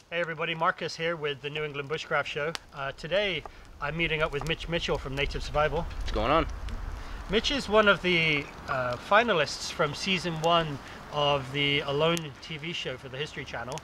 Hey everybody, Marcus here with the New England Bushcraft Show. Today I'm meeting up with Mitch Mitchell from Native Survival. What's going on? Mitch is one of the finalists from season 1 of the Alone TV show for the History Channel.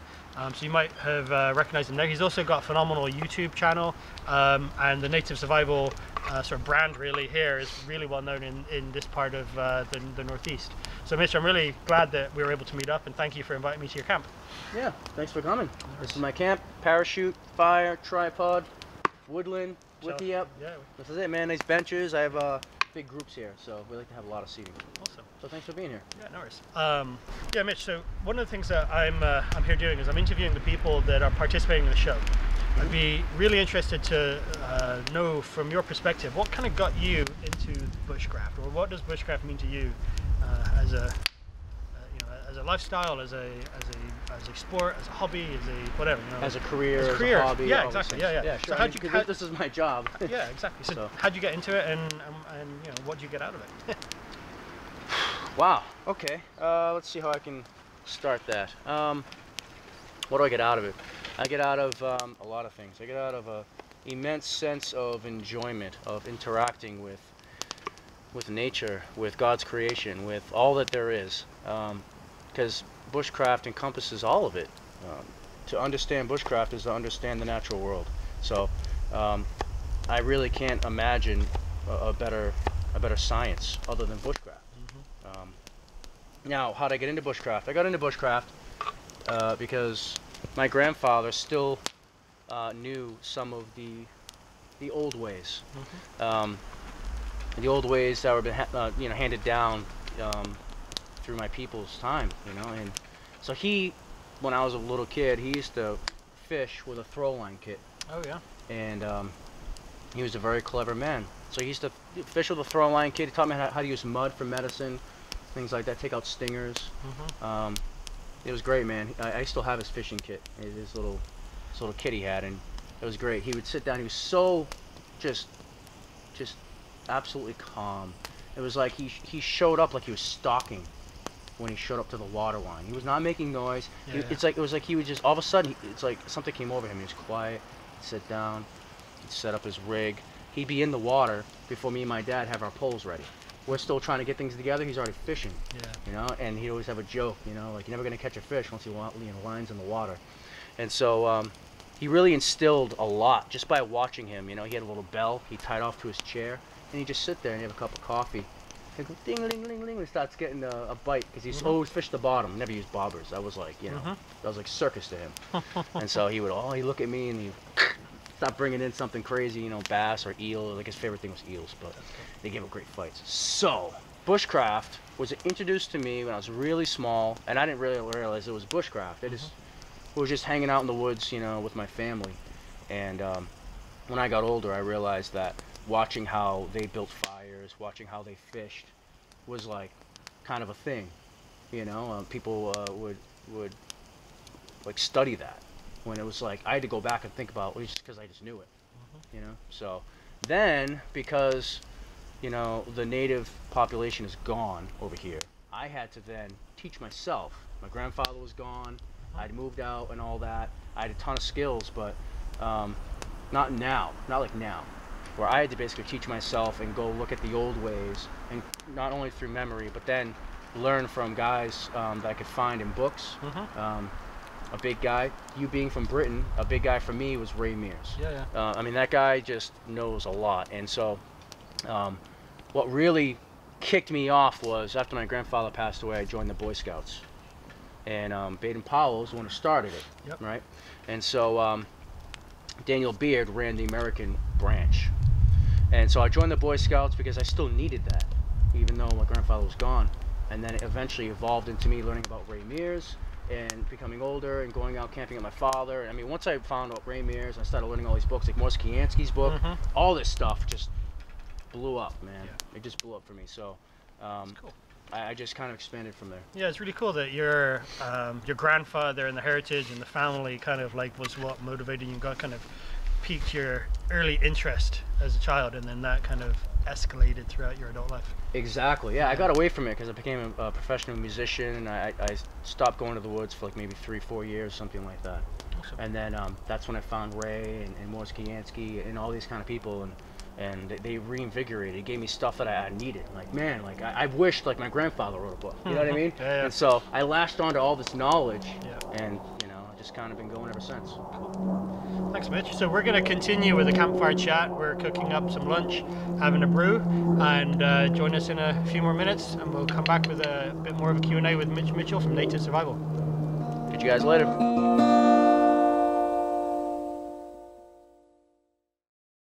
So you might have recognized him there. He's also got a phenomenal YouTube channel, and the Native Survival sort of brand really here is really well known in this part of the Northeast. So Mitch, I'm really glad that we were able to meet up, and thank you for inviting me to your camp. Yeah, thanks for coming. This is my camp. Parachute, fire, tripod, woodland, wiki up. Yeah. This is it, man. Nice benches. I have big groups here, so we like to have a lot of seating. Awesome. So thanks for being here. Yeah, no worries. Yeah, Mitch, so one of the things that I'm here doing is I'm interviewing the people that are participating in the show. I'd be really interested to know from your perspective, what kind of got you into bushcraft, or what does bushcraft mean to you as a as a lifestyle, as a sport, as a hobby, as a whatever, you know, as a career, as a hobby. Yeah, exactly. Yeah. Sure. So how'd you? This is my job. Yeah, exactly. So how'd you get into it, and you know, what'd you get out of it? Wow. Okay. Let's see how I can start that. What do I get out of it? I get out of a lot of things. I get out of an immense sense of enjoyment of interacting with nature, with God's creation, with all that there is. Because bushcraft encompasses all of it. To understand bushcraft is to understand the natural world. So I really can't imagine a better science other than bushcraft. Now, how did I get into bushcraft? I got into bushcraft because my grandfather still knew some of the old ways, the old ways that were been handed down through my people's time, and so when I was a little kid, he used to fish with a throw line kit. Oh yeah. And he was a very clever man. So he used to fish with a throw line kit. He taught me how to use mud for medicine, things like that, take out stingers. It was great, man. I still have his fishing kit, his little kit he had, and it was great. He would sit down. He was so just absolutely calm. It was like he showed up like he was stalking when he showed up to the water line. He was not making noise. Yeah, it was like he would just all of a sudden, it's like something came over him. He was quiet. He'd sit down. He'd set up his rig. He'd be in the water before me and my dad have our poles ready. We're still trying to get things together. He's already fishing. Yeah. And he'd always have a joke. Like, you're never gonna catch a fish once you lines in the water. And so he really instilled a lot just by watching him. He had a little bell he tied off to his chair, and he'd just sit there and have a cup of coffee. He'd go ding, ling, ling, ling, and starts getting a bite, because he's always fished the bottom, never used bobbers. That was like, that was like circus to him. And so he'd look at me and he'd stop bringing in something crazy, bass or eel. Like, his favorite thing was eels, but they gave up great fights. So bushcraft was introduced to me when I was really small, and I didn't really realize it was bushcraft. We were just hanging out in the woods, with my family. And when I got older, I realized that watching how they built fires, watching how they fished, was like kind of a thing. People would like study that, when it was like I had to go back and think about, just because I just knew it. So then, because the native population is gone over here, I had to then teach myself. My grandfather was gone. I'd moved out and all that. I had a ton of skills, but not like now, where I had to basically teach myself and go look at the old ways, and not only through memory, but then learn from guys that I could find in books. A big guy, you being from Britain, a big guy for me was Ray Mears. Yeah. I mean, that guy just knows a lot. And so what really kicked me off was, after my grandfather passed away, I joined the Boy Scouts. And Baden Powell was the one who started it, right? And so Daniel Beard ran the American branch. And so I joined the Boy Scouts because I still needed that, even though my grandfather was gone. And then it eventually evolved into me learning about Ray Mears, and becoming older and going out camping with my father. I mean, once I found out Ray Mears, I started learning all these books, like Morris Kiansky's book. All this stuff just blew up, man. It just blew up for me. So That's cool. I just kind of expanded from there. Yeah, it's really cool that your grandfather and the heritage and the family kind of like was what motivated you and got kind of piqued your early interest as a child, and then that kind of escalated throughout your adult life. Exactly. Yeah, I got away from it because I became a professional musician, and I stopped going to the woods for like maybe 3-4 years, something like that. Awesome. And then that's when I found Ray and Morris Kiansky and all these kind of people, and they reinvigorated. It gave me stuff that I needed. Like, man, like I wished like my grandfather wrote a book. You know what I mean? Yeah. And so I latched onto all this knowledge, Yeah. and I just kind of been going ever since. Thanks, Mitch. So we're going to continue with the campfire chat. We're cooking up some lunch, having a brew, and join us in a few more minutes, and we'll come back with a bit more of a Q&A with Mitch Mitchell from Native Survival. Catch you guys later.